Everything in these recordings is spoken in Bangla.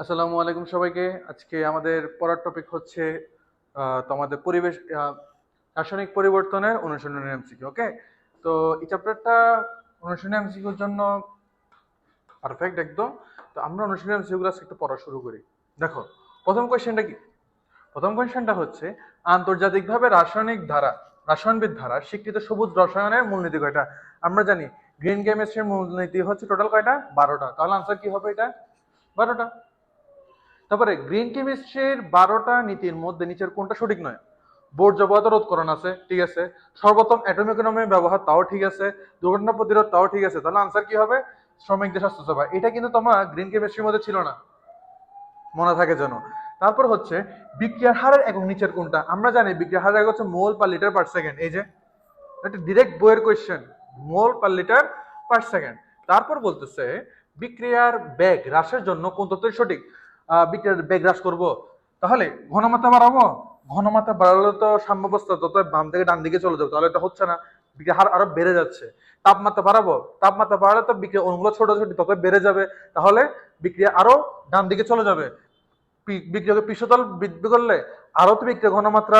আসসালামু আলাইকুম সবাইকে। আজকে আমাদের পড়ার টপিক হচ্ছে তোমাদের পরিবেশ রাসায়নিক পরিবর্তনের অনুশীলনের এমসিকিউ। ওকে, তো এই চ্যাপ্টারটা অনুশীলনের এমসিকিউর জন্য পারফেক্ট একদম। তো আমরা অনুশীলনের এমসিকিউগুলো আজকে একটু পড়া শুরু করি। দেখো, প্রথম কোয়েশ্চেনটা কি? প্রথম কোয়েশ্চেনটা হচ্ছে আন্তর্জাতিকভাবে রাসায়নবিদ ধারা স্বীকৃত সবুজ রসায়নের মূলনীতি কয়টা? আমরা জানি গ্রিন কেমিস্ট্রির মূলনীতি হচ্ছে টোটাল কয়টা? 12টা। তাহলে আনসার কি হবে? এটা 12টা। তারপরে গ্রিন কেমিস্ট্রির 12টা নীতির মধ্যে নিচের কোনটা সঠিক নয়? বর্জ্য রোধকরণ আছে, ঠিক আছে। সর্বোত্তম অ্যাটমিক ইকোনমির ব্যবহার, তাও ঠিক আছে। দুর্ঘটনা প্রতিরোধ, তাও ঠিক আছে। তাহলে আনসার কি হবে? শ্রমিকদের স্বাস্থ্যসেবা। এটা কিন্তু তোমার গ্রিন কেমিস্ট্রির মধ্যে ছিল না, মনে থাকে যেন। তারপর হচ্ছে বিক্রিয়ার হারের একক নিচের কোনটা? আমরা জানি বিক্রিয়ার হারের একক হচ্ছে মোল পার লিটার পার সেকেন্ড। এই যে একটা ডিরেক্ট বইয়ের কোয়েশ্চেন, মোল পার লিটার পার সেকেন্ড। তারপর বলতেছে বিক্রিয়ার বেগ হ্রাসের জন্য কোন তথ্যই সঠিক? বিক্রিয়ার বেগ হ্রাস করব, তাহলে ঘনমাত্রা বাড়াবো। ঘনমাত্রা বাড়ালে তো সাম্যাবস্থা তত বাম থেকে ডান দিকে চলে যাবে, তাহলে এটা হচ্ছে না। বিক্রিয়ার হার আরো বেড়ে যাচ্ছে। তাপমাত্রা বাড়াবো, তাপমাত্রা বাড়ালে তো বিক্রিয়া অণুগুলো ছোট ছোট তত বেড়ে যাবে, তাহলে বিক্রিয়া আরো ডান দিকে চলে যাবে। বিক্রিয়াকে পৃষ্ঠতল বৃদ্ধি করলে আরো তো বিক্রিয়া ঘনমাত্রা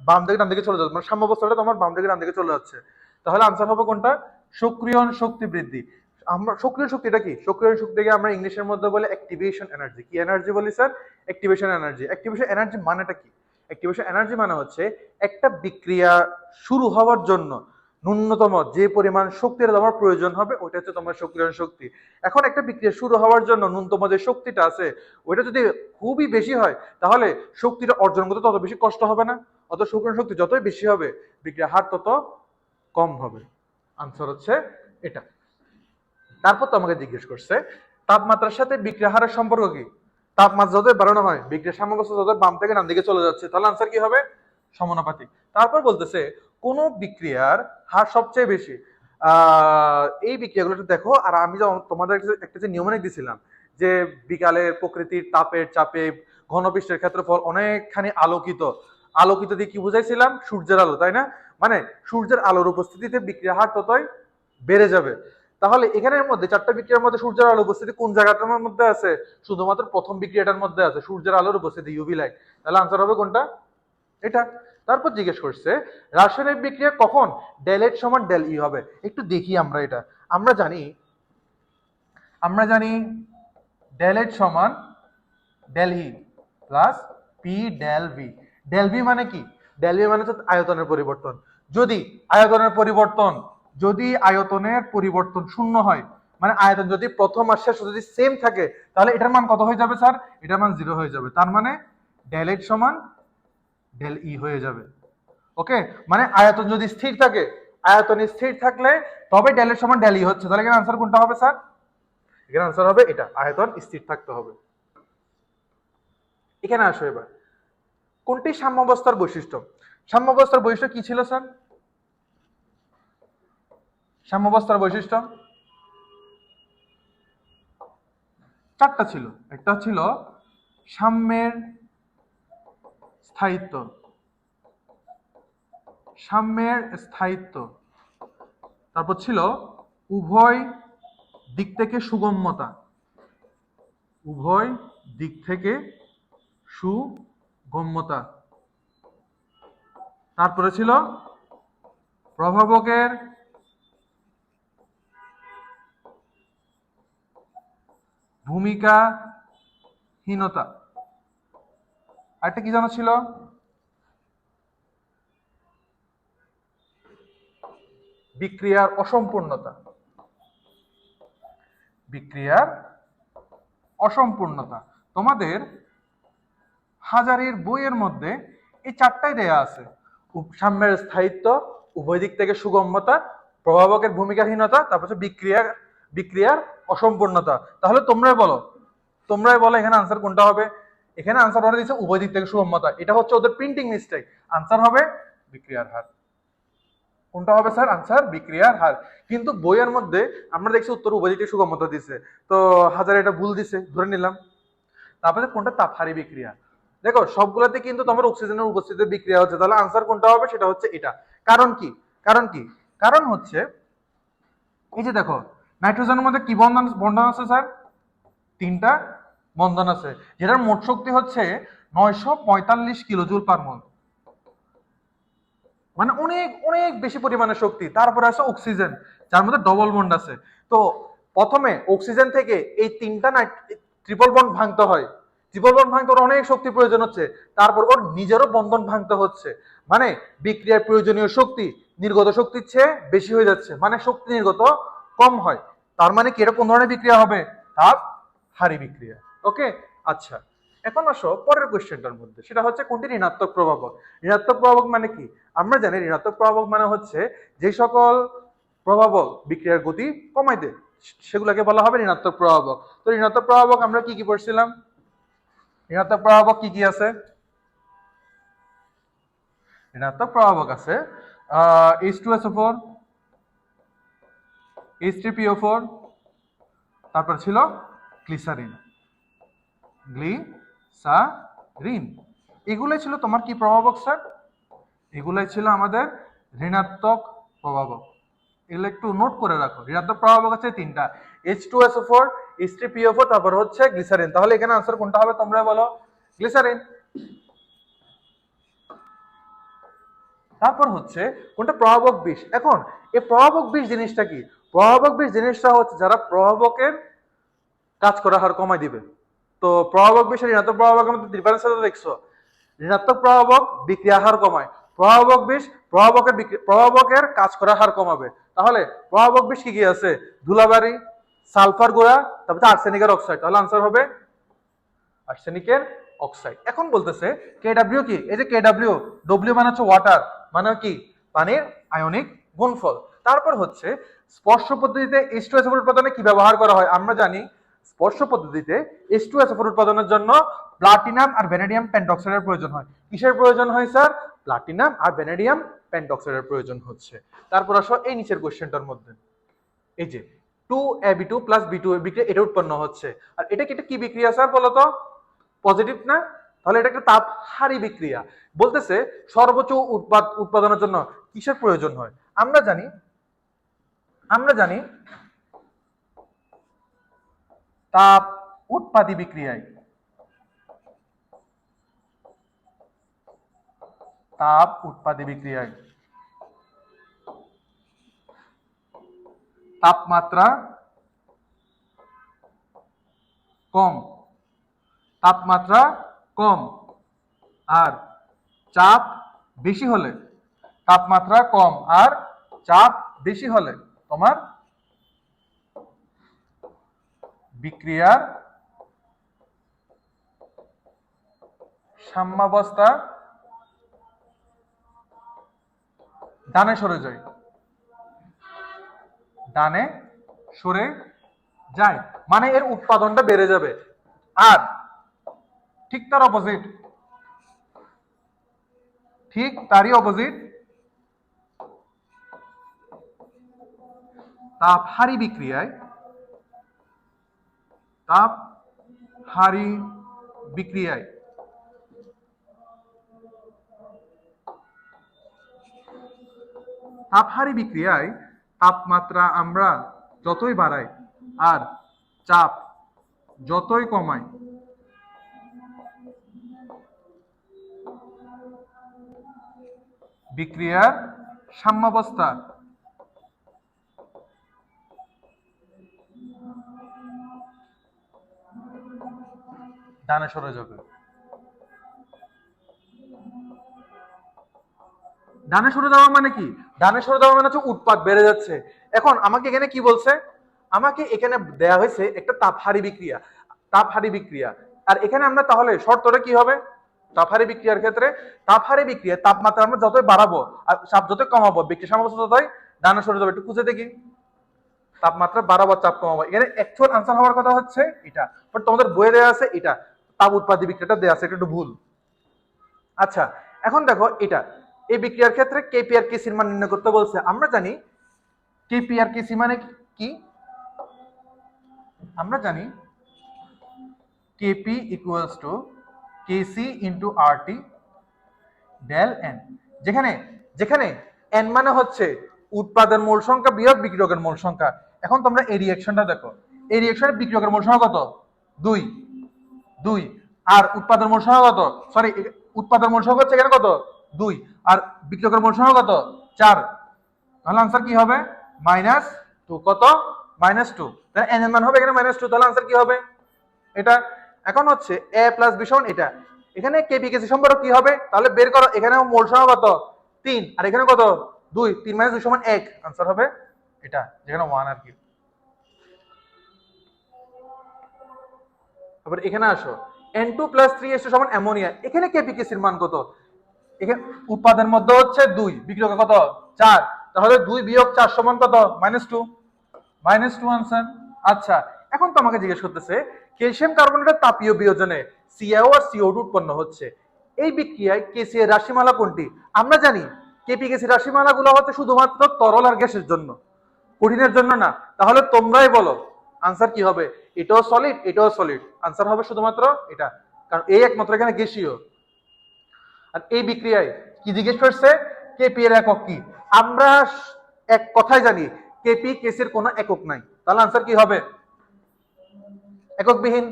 বাম থেকে ডান দিকে চলে যাবে, মানে সাম্যাবস্থাটা তোমার বাম থেকে ডান দিকে চলে যাচ্ছে। তাহলে আনসার হবে কোনটা? সক্রিয়ণ শক্তি বৃদ্ধি। আমরা সক্রিয় শক্তিটা কি? সক্রিয় শক্তিকে আমরা ইংলিশের মধ্যে বলে অ্যাক্টিভেশন এনার্জি। কি এনার্জি বলি sir? Activation energy. Activation energy মানেটা কি? অ্যাক্টিভেশন এনার্জি মানে হচ্ছে একটা বিক্রিয়া শুরু হওয়ার জন্য ন্যূনতম যে পরিমাণ শক্তির তোমার প্রয়োজন হবে, ওইটা হচ্ছে তোমার সক্রিয়ণ শক্তি। এখন একটা বিক্রিয়া শুরু হওয়ার জন্য ন্যূনতম যে শক্তিটা আছে, ওইটা যদি খুবই বেশি হয়, তাহলে শক্তিটা অর্জন করতে তত বেশি কষ্ট হবে না? অত সক্রিয় শক্তি যতই বেশি হবে, বিক্রিয়ার হার তত কম হবে। আনসার হচ্ছে এটা। তারপর তো আমাকে জিজ্ঞেস করছে তাপমাত্রার সাথে বিক্রিয়া হারের সম্পর্ক কি? তাপমাত্রা যতই বাড়ানো হয়, বিক্রিয়া সাম্যাবস্থা যতই বাম থেকে ডান দিকে চলে যাচ্ছে, তাহলে আনসার কি হবে? সমানুপাতিক। তারপর বলতেছে কোন বিক্রিয়ার হার সবচেয়ে বেশি? এই বিক্রিয়াগুলো একটু দেখো। আর আমি তোমাদের একটা যে নিয়মনিক দিছিলাম, যে বিকালের প্রকৃতির তাপের চাপে ঘনপৃষ্ঠের ক্ষেত্রফল অনেকখানি আলোকিত। আলোকিত দিয়ে কি বুঝাইছিলাম? সূর্যের আলো, তাই না? মানে সূর্যের আলোর উপস্থিতিতে বিক্রিয়া হার ততই বেড়ে যাবে। তাহলে এখানের মধ্যে চারটা বিক্রিয়ার মধ্যে সূর্যের আলোর উপস্থিতি কোন জায়গাটার মধ্যে আছে? শুধুমাত্র প্রথম বিক্রিয়াটার মধ্যে আছে, সূর্যের আলোর উপস্থিতি, ইউভি লাইট। তাহলে আনসার হবে কোনটা? এটা। তারপর জিজ্ঞেস করছে রাসায়নিক বিক্রিয়া কখন ডেল এইচ সমান ডেল ই হবে? একটু দেখি আমরা এটা। আমরা জানি ডেল এইচ সমান del E plus P del V. Del V মানে কি? ডেল ভি মানে হচ্ছে আয়তনের পরিবর্তন। যদি আয়তনের পরিবর্তন যদি আয়তনের পরিবর্তন শূন্য হয়, মানে আয়তন যদি প্রথম আর শেষ যদি সেম থাকে, তাহলে এটার মান কত হয়ে যাবে স্যার? এটার মান 0 হয়ে যাবে। তার মানে ডেল এইচ সমান ডেল ই হয়ে যাবে। ওকে, মানে আয়তন যদি স্থির থাকে, আয়তন স্থির থাকলে তবে ডেল এর সমান ডেল ই হচ্ছে। তাহলে এখানে আনসার কোনটা হবে স্যার? এখানে আনসার হবে এটা, আয়তন স্থির থাকতে হবে। এখানে আসো এবার, কোনটি সাম্যাবস্থার বৈশিষ্ট্য? সাম্যাবস্থার বৈশিষ্ট্য কি ছিল স্যার? সাম্যাবস্থার বৈশিষ্ট্য চারটা ছিল। একটা ছিল সাম্যের স্থায়িত্ব, সাম্যের স্থায়িত্ব। তারপর ছিল উভয় দিক থেকে সুগম্যতা, উভয় দিক থেকে সুগম্যতা। তারপরে ছিল প্রভাবকের ভূমিকাহীনতা। আরেকটা কি জানা ছিল? বিক্রিয়ার অসম্পূর্ণতা, বিক্রিয়ার অসম্পূর্ণতা। তোমাদের হাজারের বইয়ের মধ্যে এই চারটাই দেয়া আছে: সাম্যের স্থায়িত্ব, উভয় দিক থেকে সুগম্যতা, প্রভাবকের ভূমিকাহীনতা, তারপর বিক্রিয়ার বিক্রিয়ার অসম্পূর্ণতা। তাহলে তোমরাই বলো এখানে আনসার কোনটা হবে? এখানে আনসার ওরা দিচ্ছে উভয় দিক থেকে সুগম্যতা। এটা হচ্ছে ওদের প্রিন্টিং মিস্টেক। আনসার হবে বিক্রিয়ার হার। কোনটা হবে স্যার? আনসার বিক্রিয়ার হার। কিন্তু বইয়ের মধ্যে আমরা দেখছি উত্তর উভয় দিক থেকে সুগম্যতা দিছে, তো হাজারে এটা ভুল দিছে, ধরে নিলাম। তারপরে কোনটা? তাপহারী বিক্রিয়া। দেখো সবগুলোতে কিন্তু তোমার অক্সিজেনের উপস্থিতিতে বিক্রিয়া হচ্ছে, তাহলে আনসার কোনটা হবে? সেটা হচ্ছে এটা। কারণ কি? কারণ হচ্ছে এই যে দেখো, নাইট্রোজেনের মধ্যে কি বন্ধন আছে স্যার? 3টা বন্ধন আছে, যেটার মোট শক্তি হচ্ছে 945 কিলোজুল পার মোল, মানে অনেক অনেক বেশি পরিমাণে শক্তি। তারপরে আছে অক্সিজেন, যার মধ্যে ডবল বন্ড আছে। তো প্রথমে অক্সিজেন থেকে এই তিনটা ট্রিপল বন্ড ভাঙতে হয়, ট্রিপল বন্ড ভাঙতে ওর অনেক শক্তি প্রয়োজন হচ্ছে, তারপর ওর নিজেরও বন্ধন ভাঙতে হচ্ছে, মানে বিক্রিয়ার প্রয়োজনীয় শক্তি নির্গত শক্তির চেয়ে বেশি হয়ে যাচ্ছে, মানে শক্তি নির্গত কম হয়। তার মানে কি এটা কোন ধরনের বিক্রিয়া হবে? তাপ হারি বিক্রিয়া। ওকে, আচ্ছা এখন আসো পরের কোশ্চেনটার মধ্যে, সেটা হচ্ছে কোনটি ঋণাত্মক প্রভাবক। ঋণাত্মক প্রভাবক মানে কি? আমরা জানি ঋণাত্মক প্রভাবক মানে হচ্ছে যে সকল প্রভাবক বিক্রিয়ার গতি কমাই দেয় সেগুলোকে বলা হবে ঋণাত্মক প্রভাবক। তো ঋণাত্মক প্রভাবক আমরা কি কি পড়ছিলাম? ঋণাত্মক প্রভাবক কি কি আছে? ঋণাত্মক প্রভাবক আছে H2SO4, H3PO4, তারপর ছিল গ্লিসারিন, গ্লিসারিন। এগুলাই ছিল তোমার কি প্রভাবক স্যার? এগুলাই ছিল আমাদের ঋণাত্মক প্রভাবক। এগুলো একটু নোট করে রাখো। ঋণাত্মক প্রভাবক আছে তিনটা, H2SO4, H3PO4, তারপর হচ্ছে গ্লিসারিন। তাহলে এখানে আনসার কোনটা হবে তোমরা বলো? গ্লিসারিন। তারপর হচ্ছে কোনটা প্রভাবক বিষ। এখন এই প্রভাবক বিষ জিনিসটা কি? প্রভাবক বিষ জিনিসটা হচ্ছে যারা প্রভাবকের কাজ করার হার কমাই দিবে। তো প্রভাবক বিষ আর ঋণাত্মক প্রভাবকের মধ্যে ডিফারেন্স দেখছো? ঋণাত্মক প্রভাবক বিক্রিয়া হার কমায়, প্রভাবক বিষ প্রভাবকের কাজ করার হার কমাবে। তাহলে প্রভাবক বিষ কি কি আছে? ধুলাবাড়ি, সালফার গুঁড়া, তারপর আর্সেনিকের অক্সাইড। তাহলে আনসার হবে আর্সেনিকের অক্সাইড। এখন বলতেছে কেডব্লিউ কি? এই যে কেডব্লিউ, ডব্লিউ মানে হচ্ছে ওয়াটার, মানে কি? পানির আয়নিক গুণফল। তারপর হচ্ছে স্পর্শ পদ্ধতিতে H2SO4 উৎপাদনে কি ব্যবহার করা হয়? আমরা জানি স্পর্শ পদ্ধতিতে H2SO4 উৎপাদনের জন্য প্লাটিনাম আর ভ্যানাডিয়াম পেন্টঅক্সাইডের প্রয়োজন হয়। কিসের প্রয়োজন হয় স্যার? প্লাটিনাম আর ভ্যানাডিয়াম পেন্টঅক্সাইডের প্রয়োজন হচ্ছে। তারপর আসো এই নিচের কোশ্চেনটার মধ্যে, এই যে 2Ab2 প্লাস B2 বিক্রিয়া এটা উৎপন্ন হচ্ছে, আর এটা কি বিক্রিয়া স্যার বলতো? পজিটিভ না? তাহলে এটা একটা তাপ হারি বিক্রিয়া। বলতেছে সর্বোচ্চ উৎপাদনের জন্য কিসের প্রয়োজন হয়? আমরা জানি তাপ উৎপাদী বিক্রিয়ায়, তাপ উৎপাদী বিক্রিয়ায় তাপমাত্রা কম, তাপমাত্রা কম আর চাপ বেশি হলে, তাপমাত্রা কম আর চাপ বেশি হলে তোমার বিক্রিয়ার সাম্যাবস্থা ডানে সরে যায়, ডানে সরে যায়, মানে এর উৎপাদনটা বেড়ে যাবে। আর ঠিক তার অপোজিট, ঠিক তারই অপোজিট তাপ হারি বিক্রিয়ায়, তাপ হারি বিক্রিয়ায় তাপহারি বিক্রিয়ায় তাপমাত্রা আমরা যতই বাড়াই আর চাপ যতই কমাই, বিক্রিয়ার সাম্যাবস্থা ডানে সরে যাবে। ডানে সরে যাওয়া মানে কি? ডানে সরে যাওয়া মানে হচ্ছে উৎপাদ বেড়ে যাচ্ছে। এখন আমাকে এখানে কি বলছে? আমাকে এখানে দেয়া হয়েছে একটা তাপহারি বিক্রিয়া, তাপহারি বিক্রিয়া। আর এখানে আমরা তাহলে শর্তটা কি হবে? তাপহারি বিক্রিয়ার ক্ষেত্রে তাপহারি বিক্রিয়া তাপমাত্রা আমরা যতই বাড়াবো আর চাপ যতই কমাবো বিক্রিয়া সাম্যাবস্থা ততই ডানে সরে যাবে। একটু খুঁজে দেখি, তাপমাত্রা বাড়াবো চাপ কমাবো, এখানে অ্যাকচুয়াল আনসার হওয়ার কথা হচ্ছে এটা, বাট তোমাদের বইয়ে দেওয়া আছে এটা তাপ উৎপাদী বিক্রিয়াটা দেওয়া আছে, এটা একটু ভুল। আচ্ছা এখন দেখো এটা এই বিক্রিয়ার ক্ষেত্রে কেপি আর কেসির মান নির্ণয় করতে বলছে। আমরা জানি কেপি আর কেসি মানে কি? আমরা জানি KP equals to KC into RT del N, যেখানে যেখানে এন মানে হচ্ছে উৎপাদন মোল সংখ্যা বিয়োগ বিক্রিয়কের মোল সংখ্যা। এখন তোমরা এই রিঅ্যাকশনটা দেখো, এই রিঅ্যাকশনের বিক্রিয়কের মোল সংখ্যা কত? 2। 2 আর উৎপাদন মোল সংখ্যা কত, সরি উৎপাদন মোল সংখ্যা হচ্ছে এখানে কত 2 আর বিক্রিয়কের মোল সংখ্যা কত 4, তাহলে आंसर কি হবে -2 কত -2, তাহলে n এর মান হবে এখানে -2, তাহলে आंसर কি হবে এটা। এখন হচ্ছে a + b সমান এটা, এখানে kpkc সম্পর্ক কি হবে তাহলে বের করো, এখানে মোল সংখ্যা কত 3 আর এখানে কত 2, 3 - 2 = 1, आंसर হবে এটা যেখানে 1 আর কি। তারপর এখানে আসো N2 + 3H2 সমান অ্যামোনিয়া, এখানে kpkc এর মান কত, এখানে উৎপাদনের মধ্যে হচ্ছে 2, বিক্রিয়কে কত 4, তাহলে 2 - 4 সমান কত -2, -2 आंसर। আচ্ছা এখন তোমাকে জিজ্ঞেস করতেছে ক্যালসিয়াম কার্বনেটের তাপীয় বিয়োজনে CaO আর CO2 উৎপন্ন হচ্ছে, এই বিক্রিয়ায় Kc এর রাশিমালা কোনটি। আমরা জানি kpkc রাশিমালাগুলো হচ্ছে শুধুমাত্র তরল আর গ্যাসের জন্য, কঠিনের জন্য না, তাহলে তোমরাই বলো आंसर কি হবে, এটাও সলিড এটাও সলিড, आंसर হবে শুধুমাত্র এটা, কারণ এই একমাত্র এখানে গ্যাসীয়। আর এই বিক্রিয়ায় কি জিজ্ঞেস করছে কেপি এর একক কি, আমরা এক কথাই জানি কেপি কেসির কোনো একক নাই, তাহলে आंसर কি হবে এককবিহীন।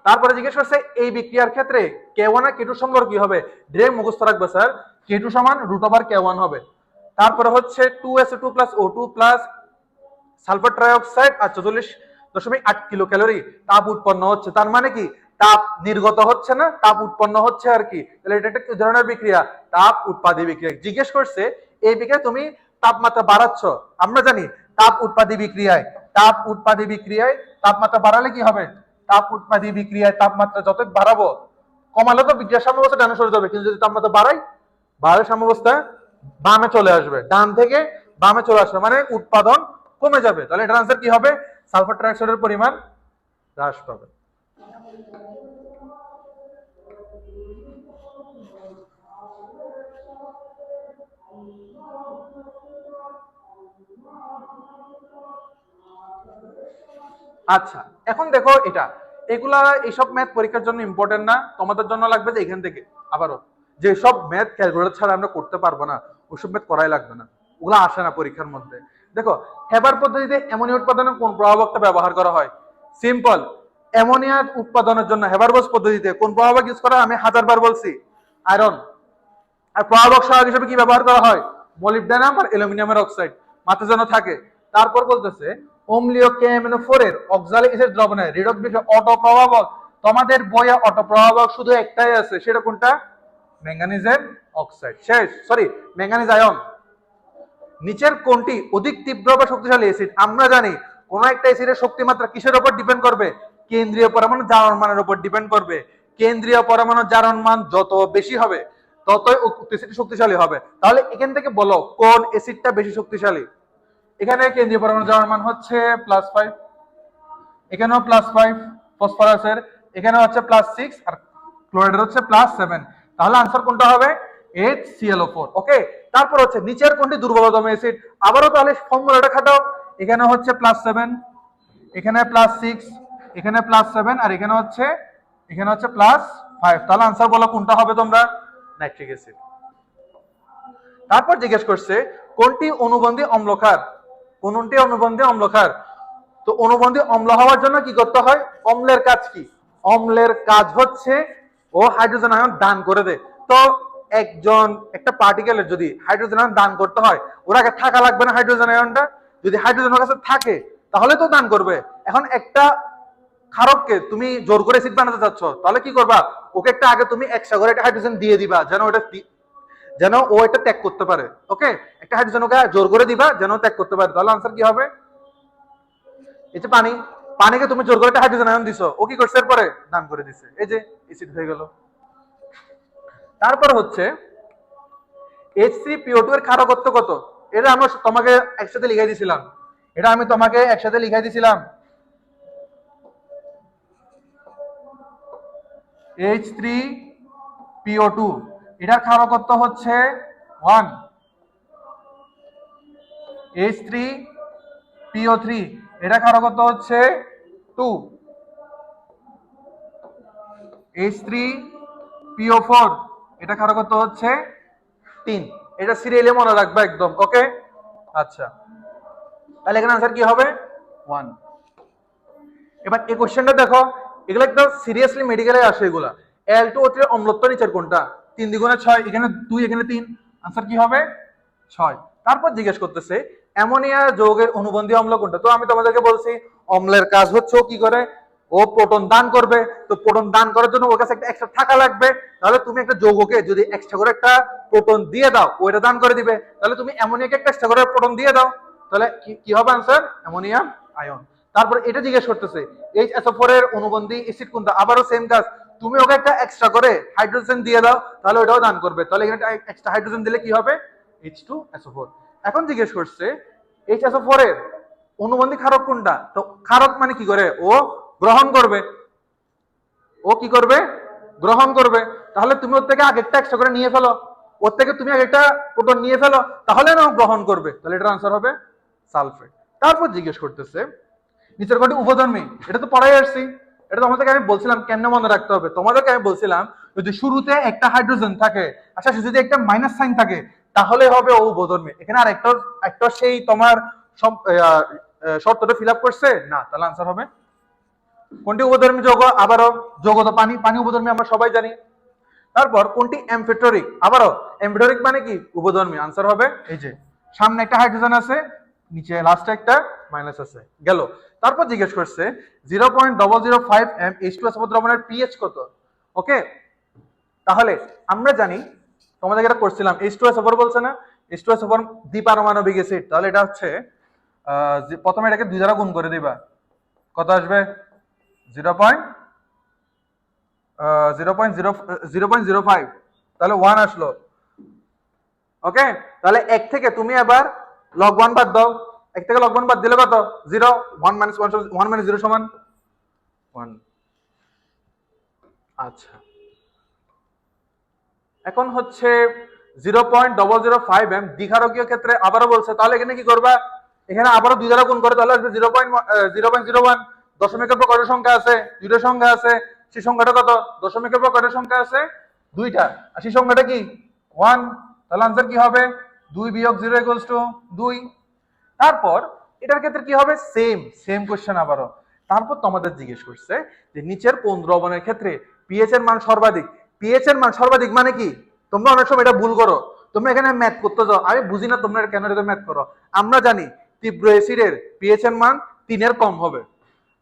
তারপরে জিজ্ঞেস করছে এই বিক্রিয়ার ক্ষেত্রে K1 আর K2 সম্পর্ক কি হবে, ডিরেক্ট মুখস্থ রাখবে স্যার, K2 = √K1 হবে। তারপরে হচ্ছে 2SO2 + O2 + সালফার ট্রাইঅক্সাইড আর 44.8 কিলো ক্যালোরি তাপ উৎপন্ন হচ্ছে, তার মানে কি তাপ নির্গত হচ্ছে না, তাপ উৎপন্ন হচ্ছে আর কি, তাহলে এটা একটা কি ধরনের বিক্রিয়া, তাপ উৎপাদী বিক্রিয়া। জিজ্ঞেস করছে এই বিক্রিয়ায় তুমি তাপমাত্রা বাড়াচ্ছ, আমরা জানি তাপ উৎপাদী বিক্রিয়ায় তাপমাত্রা বাড়ালে কি হবে, তাপ উৎপাদী বিক্রিয়ায় তাপমাত্রা যত বাড়াবো কমালে তো বিক্রিয়ার সাম্যাবস্থা ডানে সরে যাবে, কিন্তু যদি তাপমাত্রা বাড়ালে সাম্যাবস্থা বামে চলে আসবে, ডান থেকে বামে চলে আসবে, মানে উৎপাদন কমে যাবে, তাহলে এটার आंसर কি হবে সালফার ট্রাইঅক্সাইডের পরিমাণ হ্রাস পাবে। আচ্ছা এখন দেখো এটা, এগুলা এইসব ম্যাথ পরীক্ষার জন্য ইম্পর্টেন্ট না, তোমাদের জন্য লাগবে যে এখান থেকে আবারও যে সব ম্যাথ ক্যালকুলেটর ছাড়া আমরা করতে পারবো না, ওইসব ম্যাথ করাই লাগবে না, ওগুলো আসে না পরীক্ষার মধ্যে। দেখো হেবার পদ্ধতিতে অ্যামোনিয়া উৎপাদনে কোন প্রভাবকটা ব্যবহার করা হয়, সিম্পল, অ্যামোনিয়া উৎপাদনের জন্য হেবারবোস পদ্ধতিতে কোন প্রভাবক ইউজ করা হয় আমি 1000 বার বলছি, আয়রন। আর প্রভাবক সহায়ক হিসেবে কি ব্যবহার করা হয়, মলিবডেনাম আর অ্যালুমিনিয়ামের অক্সাইড, মাথা যেন থাকে। তারপর বলতেছে অম্লীয় KMNO4 এর অক্সালিক অ্যাসিড দ্রবণে রিডক্স বিক্রিয়া অটো প্রভাবক, তোমাদের বইয়ে অটো প্রভাবক শুধু একটাই আছে, সেটা কোনটা, ম্যাঙ্গানিজের অক্সাইড, শেষ, সরি ম্যাঙ্গানিজ আয়ন। নিচের কোনটি অধিক তীব্র বা শক্তিশালী অ্যাসিড, আমরা জানি কোন একটা অ্যাসিডের শক্তিমাত্রা কিসের উপর ডিপেন্ড করবে, কেন্দ্রীয় পরমাণু জারণ মানের উপর ডিপেন্ড করবে, কেন্দ্রীয় পরমাণু জারণ মান যত বেশি হবে ততই অ্যাসিড শক্তিশালী হবে। তাহলে এখান থেকে বলো কোন অ্যাসিডটা বেশি শক্তিশালী, এখানে কেন্দ্রীয় পরমাণু জারণ মান হচ্ছে +5, এখানেও +5 ফসফরাসের, এখানে হচ্ছে +6 আর ক্লোরাইডের হচ্ছে +7, তাহলে आंसर কোনটা হবে HClO4, ওকে। তারপর হচ্ছে নিচের কোনটি দুর্বলতম অ্যাসিড, আবারও তাহলে ফর্মুলাটা খাটাও, এখানে হচ্ছে +7, এখানে +6, এখানে +7 আর এখানে হচ্ছে +5, তাহলে आंसर বলো কোনটা হবে তোমরা, নাইট্রিক অ্যাসিড। তারপর জিজ্ঞেস করছে কোনটি অনুবন্ধী অম্লক্ষার, তো অনুবন্ধী অম্ল হওয়ার জন্য কি করতে হয়, অম্লের কাজ কি, অম্লের কাজ হচ্ছে ও হাইড্রোজেন আয়ন দান করে দেয়। তো একটা পার্টিকেলের যদি হাইড্রোজেন আয়ন দান করতে হয় ওর আগে থাকা লাগবে না হাইড্রোজেন আয়নটা, যদি হাইড্রোজেন ওর কাছে থাকে তাহলে তো দান করবে। এখন একটা ক্ষারককে তুমি জোর করে অ্যাসিড বানাতে চাচ্ছ, তাহলে কি করবা, ওকে একটা আগে তুমি এক্সট্রা করে একটা হাইড্রোজেন দিয়ে দিবা যেন ও এটা ত্যাগ করতে পারে, ওকে, একটা হাইড্রোজেন ওকে জোর করে দিবা যেন ত্যাগ করতে পারে, তাহলে आंसर কি হবে, এই যে পানিকে তুমি জোর করে একটা হাইড্রোজেন আয়ন দিছো, ও কি করছে এরপরে দান করে দিছে, এই যে অ্যাসিড হয়ে গেল। তারপর হচ্ছে H3PO2 এর ক্ষারকত্ব কত, এটা আমি তোমাকে একসাথে লিখাই দিছিলাম, H3PO2 এটার ক্ষারকত্ব হচ্ছে 1, H3PO3 এটা ক্ষারকত্ব হচ্ছে 2, H3PO4 এটা ক্ষারকত্ব হচ্ছে 3, এটা সিরিয়ালে মনে রাখবে একদম, ওকে। আচ্ছা তাহলে এখানে आंसर কি হবে 1। এবার এই কোশ্চেনটা দেখো, এগুলো একদম সিরিয়াসলি মেডিকেলে আসে এগুলা। Al2O3 এর অম্লত্ব নিচের কোনটা? 3 দ্বিগুণে 6, এখানে 2, এখানে 3, আনসার কি হবে? 6। তারপর জিজ্ঞেস করতেছে অ্যামোনিয়া যৌগের অনুবন্ধী অম্ল কোনটা? তো আমি তোমাদেরকে বলছি অম্লের কাজ হচ্ছে ও কি করে, ও প্রোটন দান করবে। তো প্রোটন দান করার জন্য ওর কাছে একটা এক্সট্রা থাকা লাগবে। তাহলে তুমি একটা যৌগকে যদি এক্সট্রা করে একটা প্রোটন দিয়ে দাও, ওইটা দান করে দিবে। তাহলে তুমি অ্যামোনিয়াকে একটা এক্সট্রা করে প্রোটন দিয়ে দাও, তাহলে কি হবে আনসার? Ammonium ion. তারপর এটা জিজ্ঞেস করতেছে HSO4 এর অনুবন্ধী অ্যাসিড কোনটা? আবারও সেম কাজ, তুমি ওকে একটা এক্সট্রা করে হাইড্রোজেন দিয়ে দাও, তাহলে ওটাও দান করবে। তাহলে এখানে এক্সট্রা হাইড্রোজেন দিলে কি হবে? H2SO4। এখন জিজ্ঞেস করছে HSO4 এর অনুবন্ধী ক্ষারক কোনটা? তো ক্ষারক মানে কি করে, ও গ্রহণ করবে। ও কি করবে? গ্রহণ করবে। তাহলে তুমি ওর থেকে আগেরটা এক্সট্রা করে নিয়ে ফেলো, ওর থেকে তুমি আগেরটা প্রোটন নিয়ে ফেলো, তাহলে না ও গ্রহণ করবে। তাহলে এটার আনসার হবে সালফেট। তারপর জিজ্ঞেস করতেছে নিচের কোনটি উপধর্মী? এটা তো পড়াই আসছি, এটা তোমাদেরকে আমি বলছিলাম কেমনে মনে রাখতে হবে। তোমাদেরকে আমি বলছিলাম যদি শুরুতে একটা হাইড্রোজেন থাকে, আচ্ছা যদি একটা মাইনাস সাইন থাকে, তাহলে হবে ও উপধর্মী। এখানে আর একটা সেই তোমার সব শর্তটা ফিল আপ করছে না, তাহলে আনসার হবে কোনটি উপধর্মী যৌগ? আবারও যৌগ তো পানি, পানি উপধর্মী আমরা সবাই জানি। তারপর কোনটি অ্যামফিটোরিক? আবারও অ্যামফিটোরিক মানে কি? উপধর্মী। আনসার হবে এই যে সামনে একটা হাইড্রোজেন আছে, নিচে লাস্টে একটা মাইনাস আছে, গেল। তারপর জিজ্ঞেস করছে 0.005 m H2SO4 দ্রবণের পিএইচ কত? ওকে, তাহলে আমরা জানি, তোমাদের এটা করছিলাম, H2SO4 বলছে না, H2SO4 দ্বিপারমাণবিক অ্যাসিড। তাহলে এটা হচ্ছে প্রথমে এটাকে 2 দ্বারা গুণ করে দিবা, কত আসবে? 0.05, তাহলে 1 আসলো। ওকে, তাহলে 1 থেকে তুমি এবার লগ 1 বাদ দাও, 1 থেকে লগ 1 বাদ দিলে কত? 0। 1 - 1 - 0 সমান 1। আচ্ছা, এখন হচ্ছে 0.005 m দ্বিঘারকীয় ক্ষেত্রে আবারও বলছে, তাহলে এখানে কি করবা? এখানে আবারও 2 দ্বারা গুণ করে, তাহলে আসবে 0.01। দশমিকের পর কয়টা সংখ্যা আছে? 2টা সংখ্যা আছে। সেই সংখ্যাটা কত? দশমিকের পর কয়টা সংখ্যা আছে? 2টা। আর সেই সংখ্যাটা কি? 1। তাহলে আনসার কি হবে? 2 - 0 = 2। তারপর এটার ক্ষেত্রে কি হবে? সেম কোশ্চেন আবারও। তারপর তোমাদের জিজ্ঞেস করছে যে নিচের কোন দ্রবণের ক্ষেত্রে পিএইচ এর মান সর্বাধিক? পিএইচ এর মান সর্বাধিক মানে কি? তোমরা অনেক সময় এটা ভুল করো, তোমরা এখানে ম্যাথ করতে যাও, আমি বুঝি না তোমরা কেন এটা ম্যাথ করো। আমরা জানি তীব্র অ্যাসিডের পিএইচ এর মান 3 এর কম হবে,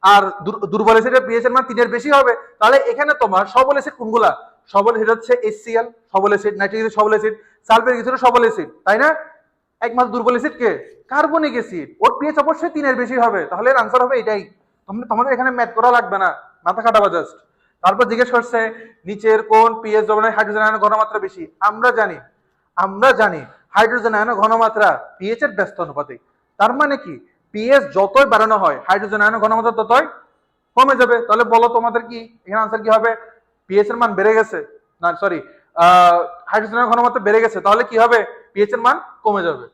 আর দুর্বল অ্যাসিডের পিএইচ এর মান 3 এর বেশি হবে। তাহলে এখানে তোমার সবল অ্যাসিড কোনগুলা? সবল অ্যাসিড হচ্ছে HCl সবল অ্যাসিড, নাইট্রিক অ্যাসিড সবল অ্যাসিড, সালফিউরিক অ্যাসিড সবল অ্যাসিড, তাই না? একমাত্র দুর্বল অ্যাসিড কে? কার্বনিক অ্যাসিড, ওর পিএইচ অবশ্যই 3 এর বেশি হবে। তাহলে এর আনসার হবে এটাই। তোমাদের এখানে ম্যাথ করা লাগবে না, মাথা খাটাবা জাস্ট। তারপর জিজ্ঞেস করছে নিচের কোন পিএইচ দ্রবণে হাইড্রোজেন আয়নের ঘনমাত্রা বেশি? আমরা জানি হাইড্রোজেন আয়নের ঘনমাত্রা পিএইচ এর ব্যস্ত অনুপাতিক। তার মানে কি পিএইচ যতই বাড়ানো হয় হাইড্রোজেন আয়নের ঘনমাত্রা ততই কমে যাবে। তাহলে বলো তোমাদের কি এখানে আনসার কি হবে? পিএইচ এর মান বেড়ে গেছে, না সরি, হাইড্রোজেনের ঘনমাত্রা বেড়ে গেছে, তাহলে কি হবে? পিএইচ এর মান কমে যাবে।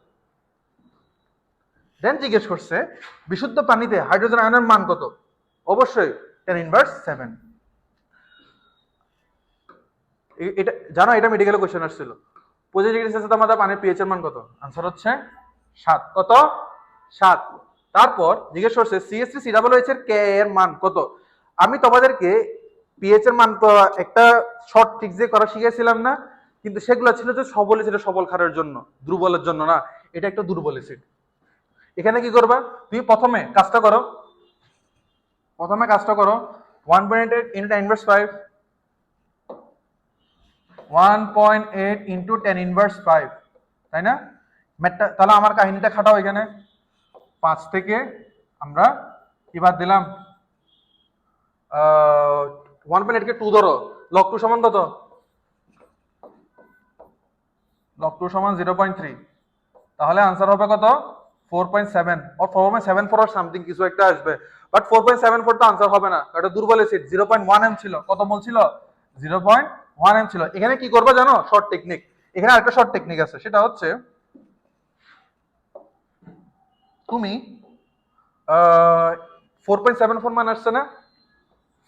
দেন জিজ্ঞেস করছে বিশুদ্ধ পানিতে হাইড্রোজেন আয়নের মান কত? অবশ্যই 10⁻⁷। এটা জানো, এটা মেডিকেলে কোশ্চেন আসছিল। 25 ডিগ্রি সেলসিয়াস আমাদের পানির পিএইচ এর মান কত? আনসার হচ্ছে 7। কত? 7। তারপর জিজ্ঞেস করছে CH3COOH এর কে এর মান কত? আমি তোমাদেরকে পিএইচ এর মান একটা শর্ট ট্রিক দিয়ে করা শিখিয়েছিলাম না, কিন্তু সেগুলো ছিল যে সবল অ্যাসিড সবল ক্ষারের জন্য, দুর্বলের জন্য না। এটা একটা দুর্বল অ্যাসিড। এখানে কি করবা? তুমি প্রথমে কাজটা করো 1.8 × 10⁻⁵, 1.8 × 10⁻⁵, তাই না? ম্যাথটা তাহলে আমার কাহিনীটা খাটাও। এখানে 5 থেকে আমরা কি বাদ দিলাম? 1.8 কে 2 ধরো, log 2 সমান কত? log 2 সমান 0.3। তাহলে আনসার হবে কত? 4.7 or 4.74 or সামথিং কিছু একটা আসবে। বাট 4.74 তো আনসার হবে না, এটা দুর্বল অ্যাসিড। 0.1 m ছিল। কত মোল ছিল? 0.1 m ছিল। এখানে কি করবে জানো? Short technique. এখানে আরেকটা শর্ট টেকনিক আছে, সেটা হচ্ছে তুমি 4.74 মান আসছে না,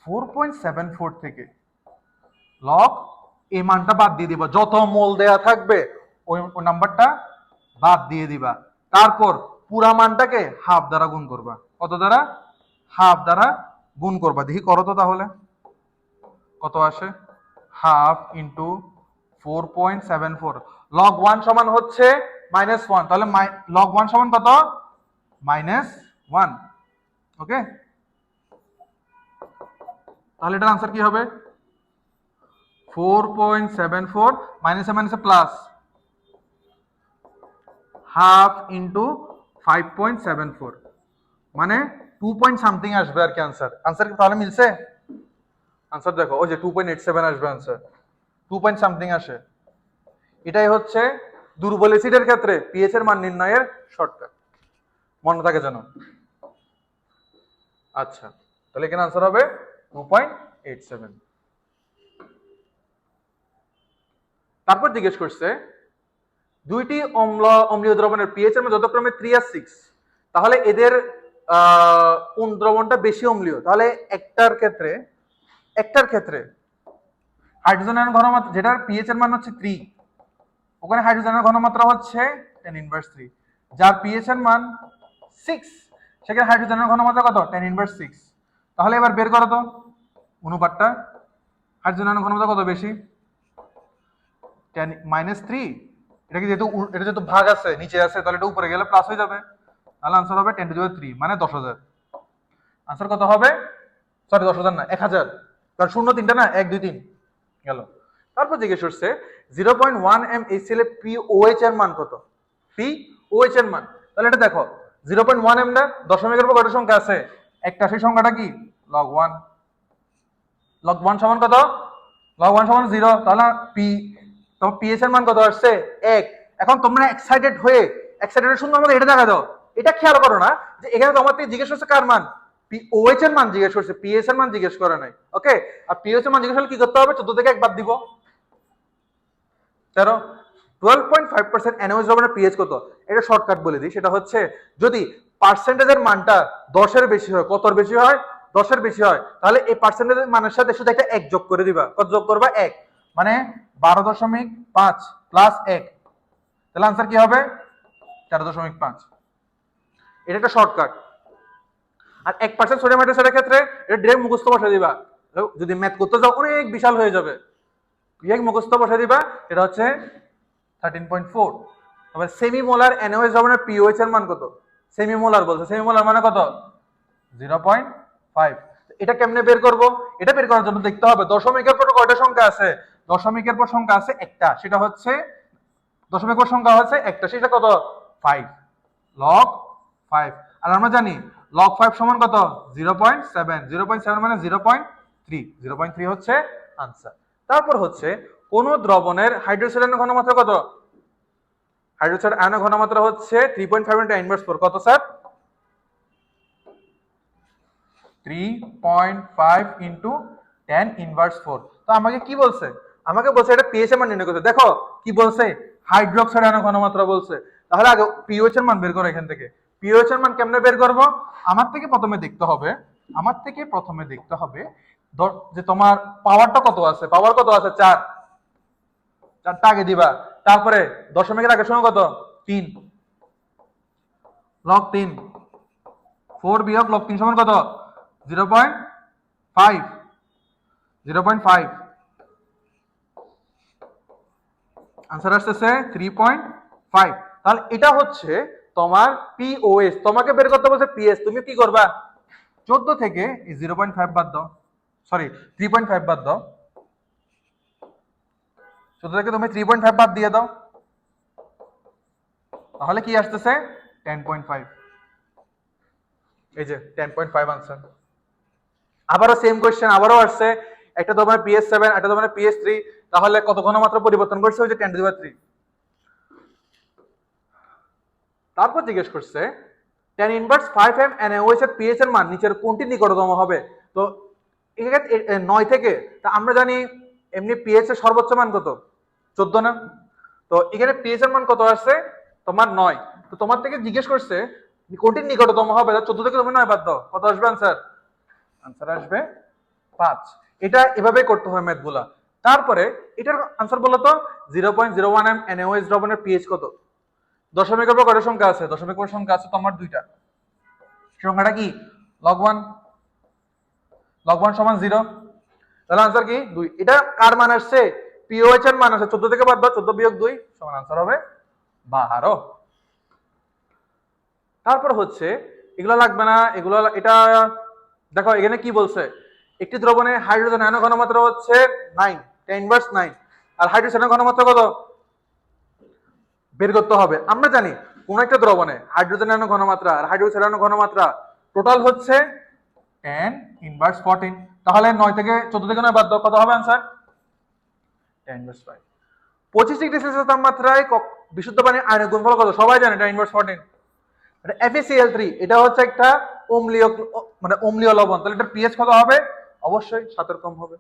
4.74 থেকে লগ এই মানটা বাদ দিয়ে দিবা, যত মোল দেয়া থাকবে ওই নাম্বারটা বাদ দিয়ে দিবা। তারপর পুরা মানটাকে হাফ দ্বারা গুণ করবা। কত দ্বারা? হাফ দ্বারা গুণ করবা, দেখি করো তো তাহলে কত আসে। হাফ ইন্টু 4.74, লগ 1 সমান হচ্ছে -1, তাহলে লগ 1 সমান কত? -1। ওকে, তাহলে এটার আনসার কি হবে? 4.74 মাইনাসে মাইনাসে প্লাস হাফ ইন্টু 5.74, মানে 2 পয়েন্ট সামথিং আসবে আর কি আনসার। আনসার তাহলে মিলছে? আনসার দেখো, ওই যে 2.87 আসবে আনসার, 2 পয়েন্ট সামথিং আসে। এটাই হচ্ছে দুর্বল অ্যাসিডের ক্ষেত্রে পিএইচ এর মান নির্ণয়ের শর্টকাট, মনে থাকে যেন। আচ্ছা, তাহলে এখানে আনসার হবে 2.87। তারপর জিজ্ঞেস করছে দুইটি অম্লীয় দ্রবণের পিএইচ এর মধ্যে যথাক্রমে 3 আর 6, তাহলে এদের কোন দ্রবণটা বেশি অম্লীয়? তাহলে একটার ক্ষেত্রে হাইড্রোজেন আয়ন ঘনমাত্রা, যেটার পিএইচ এর মান হচ্ছে 3, ওখানে হাইড্রোজেনের ঘনমাত্রা হচ্ছে 10^3। যার পিএইচ এর মান 6, সেখানে হাইড্রোজেনের ঘনমাত্রা কত? 10^6। তাহলে এবার বের করো তো অনুপাতটা, হাইড্রোজেনের ঘনমাত্রা কত বেশি? 10-3। এটা কি যেহেতু ভাগ আছে, নিচে আছে, তাহলে এটা উপরে গেলে প্লাস হয়ে যাবে। তাহলে আনসার হবে 10^3 মানে 10,000। আনসার কত হবে? সরি 10,000 না, 1,000, কারণ শূন্য তিনটা না, 1 2 3 গেল। তারপর জিজ্ঞেস করছে 0.1 m HCl এর POH এর মান কত? POH এর মান, তাহলে এটা দেখো 0.1 m না, দশমিকের পর কত সংখ্যা আছে? একটা, সেই সংখ্যাটা কি? log 1। log 1 সমান কত? log 1 সমান 0, তাহলে তোমার পিএইচ এর মান কত আসছে? 1। এখন তোমরা এক্সাইটেড সুন্দর মতো এটা দেখা দাও, এটা খেয়াল করো না যে এখানে তোমার থেকে জিজ্ঞেস করছে কার মান? পিওএইচ এর মান জিজ্ঞেস করছে, পিএইচ এর মান জিজ্ঞেস করে নাই। ওকে, আর পিএইচ এর মান জিজ্ঞেস করলে কি করতে হবে? 14 থেকে 1 বাদ দিব, 13। 12.5% NaOH দ্রবণের পিএইচ কত? এটা শর্টকাট বলে দিই, সেটা হচ্ছে যদি পার্সেন্টেজের মানটা 10 এর বেশি হয়, কতর বেশি হয়? 10 এর বেশি হয়, তাহলে এই পার্সেন্টেজের মানের সাথে শুধু একটা 1 যোগ করে দিবা। কত যোগ করবা? 1, মানে 12.5 প্লাস 1, তাহলে আনসার কি হবে? 13.5। এটা একটা শর্টকাট। আর 1% সোডিয়াম হাইড্রোক্সাইডের ক্ষেত্রে এটা ডিরেক্ট মুখস্থ বসে দিবা, যদি ম্যাথ করতে যাও অনেক বিশাল হয়ে যাবে, ডিরেক্ট মুখস্থ বসে দিবা। এটা হচ্ছে 13.4। তবে সেমিমোলার NaOH দ্রবণের পিওএইচ এর মান কত? সেমিমোলার বলছে, সেমিমোলার মানে কত? 0.5। এটা কেমনে বের করব? এটা বের করার জন্য দেখতে হবে দশমিকের পর কয়টা সংখ্যা আছে। দশমিকের পর সংখ্যা আছে একটা, সেটা হচ্ছে দশমিকের পর সংখ্যা হচ্ছে একটা, সেটা কত? 5, log 5। আর আমরা জানি log 5 সমান কত? 0.7। 0.7 মানে 0.3। 0.3 হচ্ছে আনসার। তারপর হচ্ছে কোন দ্রবণের হাইড্রোক্সাইড আয়নের ঘনমাত্রা কত? হাইড্রোক্সাইড আয়নের ঘনমাত্রা হচ্ছে 3.5 × 10^4। কত স্যার? 3.5 × 10^4। তো আমাকে কি বলছে? আমাকে বলছে এটা পিএইচ এর মান নির্ণয় করতে। দেখো কি বলছে? হাইড্রোক্সাইড আয়নের ঘনমাত্রা বলছে। তাহলে আগে পিওএইচ এর মান বের করো এখান থেকে। পিওএইচ এর মান কেমনে বের করব? আমার থেকে প্রথমে দেখতে হবে যে তোমার পাওয়ারটা কত আছে। পাওয়ার কত আছে? 4। 4টা আগে দিবা, তারপরে দশমিকের আগে সময় কত? 3, log 3। 4 বিয়োগ log 3 সমান কত? 0.5। 0.5 আনসার আসছে 3.5। তাহলে এটা হচ্ছে তোমার পিওএস। তোমাকে বের করতে বলছে পিএস, তুমি কি করবা? 14 থেকে 0.5 বাদ দাও, সরি 3.5 বাদ দাও। 14 থেকে তুমি 3.5 বাদ দিয়ে দাও, তাহলে কি আসতেছে? 10.5। এই যে 10.5 আনসার। আবারও সেম কোশ্চেন আবারও আসছে, একটা তোমার PS7, একটা তোমার PS3, তাহলে কত ঘনমাত্রা পরিবর্তন করছে? ওই যে 10^3। তারপর জিজ্ঞেস করছে tan−5 m NaOH এর পিএইচ এর মান নিচের কোনটি নিকটতম হবে? তো এক্ষেত্রে 9 থেকে, তা আমরা জানি এমনি পিএইচ এর সর্বোচ্চ মান কত? 14 না? তো এখানে পিএইচ এর মান কত আসছে? তোমার 9। তো তোমার থেকে জিজ্ঞেস করছে কোনটি নিকটতম হবে? 14 থেকে তুমি 9 বাদ দাও, কত আসবে আনসার? আনসার আসবে 5। এটা এভাবে করতে হয় ম্যাথগুলা। তারপরে এটার আনসার বলো তো, 0.01 m NaOH দ্রবণের পিএইচ কত? দশমিকের পর কয়টা সংখ্যা আছে? দশমিকের পর সংখ্যা আছে তোমার 2টা। সংখ্যাটা কি? log 1। লগ 1 সমান 0, তাহলে आंसर কি 2। এটা কার মান আসছে? পিওএইচ এর মান আসছে। 14 থেকে বাদ দাও, 14 বিয়োগ 2 সমান आंसर হবে 12। তারপর হচ্ছে এগুলো লাগবে না, এগুলো এটা দেখো এখানে কি বলছে, একটি দ্রবণে হাইড্রোজেন আয়ন ঘনমাত্রা হচ্ছে 9, 10 ইনভার্স 9, আর হাইড্রোজেনের ঘনমাত্রা কত বের করতে হবে। আমরা জানি কোন একটা দ্রবণে হাইড্রোজেন আয়ন ঘনমাত্রা আর হাইড্রোজেন আয়ন ঘনমাত্রা টোটাল হচ্ছে 10 ইনভার্স 14, তাহলে 9 থেকে 14 থেকে 9 বাদ দাও, কত হবে आंसर 10 ইনভার্স 5। 25 ডিগ্রি সেলসিয়াস তাপমাত্রায় বিশুদ্ধ পানির আয়নিক গুণফল কত? সবাই জানে 10 ইনভার্স 14। FeCl3 এটা হচ্ছে একটা অম্লীয়, মানে অম্লীয় লবণ, তাহলে এটার পিএইচ কত হবে? অবশ্যই 7 এর কম হবে।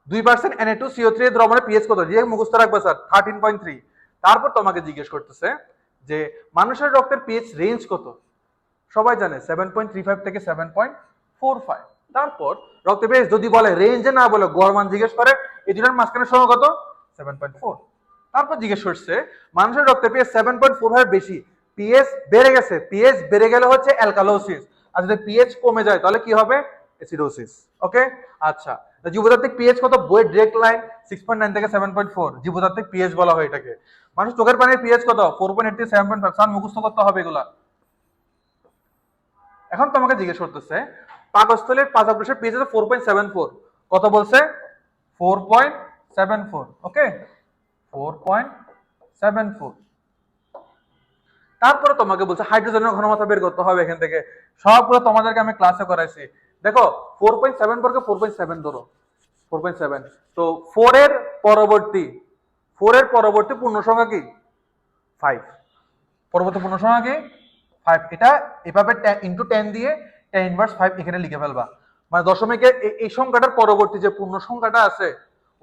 2% Na2CO3 এর দ্রবণের পিএইচ কত? যে মুখস্থ রাখবে স্যার 13.3। তারপর তোমাকে জিজ্ঞেস করতেছে যে মানুষের রক্তের পিএইচ রেঞ্জ কত? সবাই জানে 7.35 থেকে 7.45। তারপর রক্তের পিএইচ যদি বলে রেঞ্জে না বলে গড় মান জিজ্ঞেস করে, এই দুটোর মাঝখানে সময় কত? 7.4। তারপর জিজ্ঞেস করছে মানুষের রক্তের পিএইচ 7.45 এর বেশি, পিএইচ বেড়ে গেছে, পিএইচ বেড়ে গেলে হচ্ছে অ্যালকালোসিস, আর যদি পিএইচ কমে যায় তাহলে কি হবে? অ্যাসিডোসিস। ওকে, আচ্ছা জীবতাত্ত্বিক পিএইচ কত? বইয়ের ডিরেক্ট লাইন 6.9 থেকে 7.4 জীবতাত্ত্বিক পিএইচ বলা হয় এটাকে। মানুষ চোখের পানির পিএইচ কত? 4.8 থেকে 7.5। সান মুখস্থ করতে হবে এগুলা। এখন তোমাকে জিজ্ঞেস করতেছে পাকস্থলীর পাচকরসের পিএইচ হচ্ছে 4.74, কত বলছে? 4.74। ওকে, 4.74। তারপরে তোমাকে বলছে হাইড্রোজেনের ঘনমাত্রা বের করতে হবে এখান থেকে। সবগুলো তোমাদেরকে আমি ক্লাসে করাইছি। দেখো 4.74 কে 4.7 ধরো, 4.7, তো 4 এর পরবর্তী পূর্ণ সংখ্যা কি? 5। পরবর্তী পূর্ণ সংখ্যা কি? 5। এটা এভাবে ইনটু 10 দিয়ে 10 ইনভার্স 5 এখানে লিখে ফেলবা। মানে দশমিকের এই সংখ্যাটার পরবর্তী যে পূর্ণ সংখ্যাটা আছে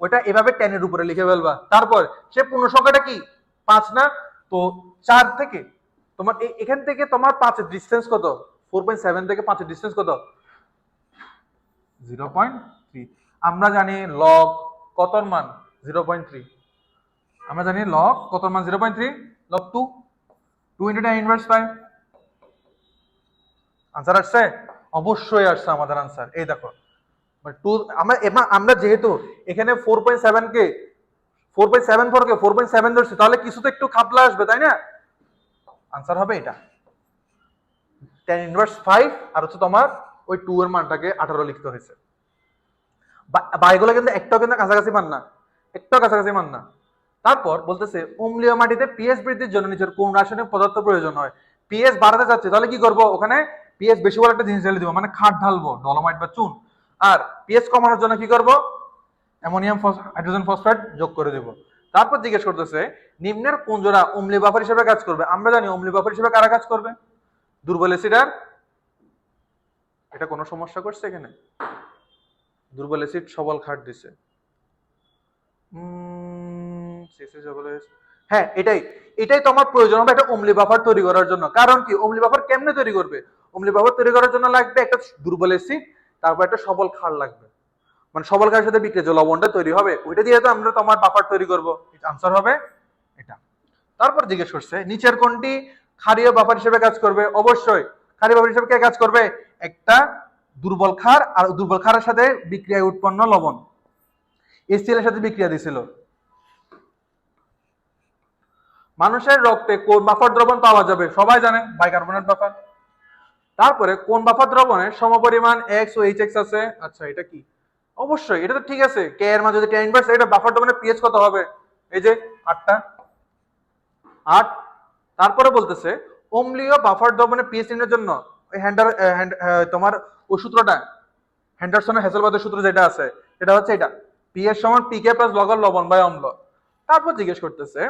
ওটা এভাবে 10 এর উপরে লিখে ফেলবা। তারপর সে পূর্ণ সংখ্যাটা কি? 5 না? তো 4 থেকে তোমার এখান থেকে তোমার 5 এর ডিসটেন্স কত? 4.7 থেকে 5 এর ডিসটেন্স কত? 0.3। আমরা জানি লগ কতর মান 0.3, আমরা জানি লগ কতর মান 0.3, লগ 2 into 10 ইনভার্স 5। আনসার আসছে? অবশ্যই আসছে আমাদের আনসার। এই দেখো 2, আমরা যেহেতু এখানে 4.7 কে 4.74 কে 4.7 ধরছি, তাহলে কিছু তো একটু খাপলা আসবে, তাই না? আনসার হবে এটা 10 ইনভার্স 5, আর হচ্ছে তোমার ওই 2 এর মানটাকে 18 লিখতে হয়েছে। বাইগুলো কিন্তু একটাও কিন্তু কাছাকাছি মান না, একটাও কাছাকাছি মান না। তারপর বলতেছে অম্লীয় মাটিতে পিএইচ বৃদ্ধির জন্য নিচের কোন রাসায়নিক পদার্থ প্রয়োজন হয়? পিএইচ বাড়াতে যাচ্ছে, তাহলে কি করব? ওখানে পিএইচ বেশি বলে একটা জিনিস ঢেলে দিব, মানে খাট ঢালবো, ডলোমাইট বা চুন। আর পিএইচ কমানোর জন্য কি করব? অ্যামোনিয়াম হাইড্রোজেন ফসফেট যোগ করে দেব। তারপর জিজ্ঞেস করতেছে নিম্নের কোন জোড়া অম্লীয় বাফার হিসেবে কাজ করবে? আমরা জানি অম্লীয় বাফার হিসেবে কারা কাজ করবে? দুর্বল অ্যাসিড আর, এটা কোনো সমস্যা করছে এখানে? দুর্বল অ্যাসিড সবল ক্ষার দিছে। হ্যাঁ, এটাই তোমার প্রয়োজন হবে একটা অম্লীয় বাফার তৈরি করার জন্য। কারণ কি অম্লীয় বাফার কেমনে তৈরি করবে? অম্লীয় বাফার তৈরি করার জন্য লাগবে একটা দুর্বল অ্যাসিড, তারপর একটা সবল ক্ষার লাগবে, মানে সবল ক্ষারের সাথে বিক্রিয়া যে লবণটা তৈরি হবে ওইটা দিয়ে তো আমরা তোমার বাফার তৈরি করব। আনসার হবে এটা। তারপর জিজ্ঞেস করছে নিচের কোনটি ক্ষারীয় বাফার হিসেবে কাজ করবে? অবশ্যই ক্ষারীয় বাফার হিসেবে কে কাজ করবে? একটা দুর্বল ক্ষার, আর দুর্বল ক্ষারের সাথে বিক্রিয়ায় উৎপন্ন লবণ HCl এর সাথে বিক্রিয়া দিছিল। মানুষের রক্তে কোন বাফার দ্রবণ পাওয়া যাবে? সবাই জানে বাইকার্বনেট বাফার। তারপরে কোন বাফার দ্রবণের সমপরিমাণ X ও HX আছে? আচ্ছা এটা কি? অবশ্যই এটা তো ঠিক আছে, K এর মান যদি 10 ইনভার্স, এটা বাফার দ্রবণের পিএইচ কত হবে? এই যে 8। তারপরে বলতেছে অম্লীয় বাফার দ্রবণের পিএইচ নির্ণয়ের জন্য তোমার ওই সূত্রটা হেন্ডারসনের হ্যাসেলবাদের সূত্র যেটা আছে সেটা হচ্ছে এটা, পিএইচ সমান পিকে প্লাস লগ অর লবণ বাই অম্ল। তারপর জিজ্ঞেস করতেছে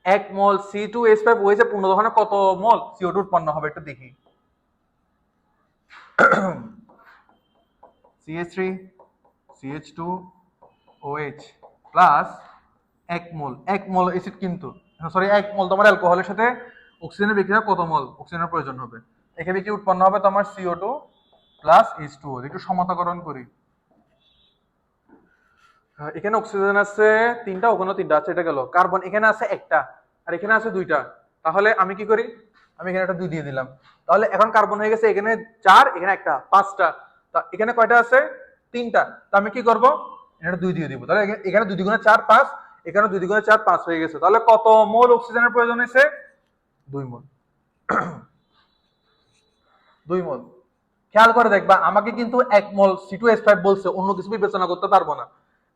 1 মোল C2H5OH এর পূর্ণ দহনে কত মোল CO2 উৎপন্ন হবে? একটু দেখি। CH3 CH2OH প্লাস 1 মোল অ্যাসিড, কিন্তু সরি 1 মোল তোমার অ্যালকোহলের সাথে অক্সিজেনের বিক্রিয়া কত মোল অক্সিজেনের প্রয়োজন হবে? এখানে কি উৎপন্ন হবে? তোমার CO2 প্লাস H2O। একটু সমতাকরণ করি। এখানে অক্সিজেন আছে 3টা, ওখানে 3টা আছে, এটা গেল। কার্বন এখানে আছে 1টা আর এখানে আছে 2টা, তাহলে আমি কি করি? আমি এখানে একটা 2 দিয়ে দিলাম। তাহলে এখন কার্বন হয়ে গেছে এখানে 4, এখানে একটা 5টা। তা এখানে কয়টা আছে? 3টা। তো আমি কি করব? এটা 2 দিয়ে দিব। তাহলে এখানে 2 দ্বিগুণে 4 5, এখানে 2 দ্বিগুণে 4 5 হয়ে গেছে। তাহলে কত মোল অক্সিজেনের প্রয়োজন হয়েছে? 2 মোল। 2 মোল। খেয়াল করে দেখবা আমাকে কিন্তু 1 মোল C2H5 বলছে, অন্য কিছু বিবেচনা করতে পারবো না।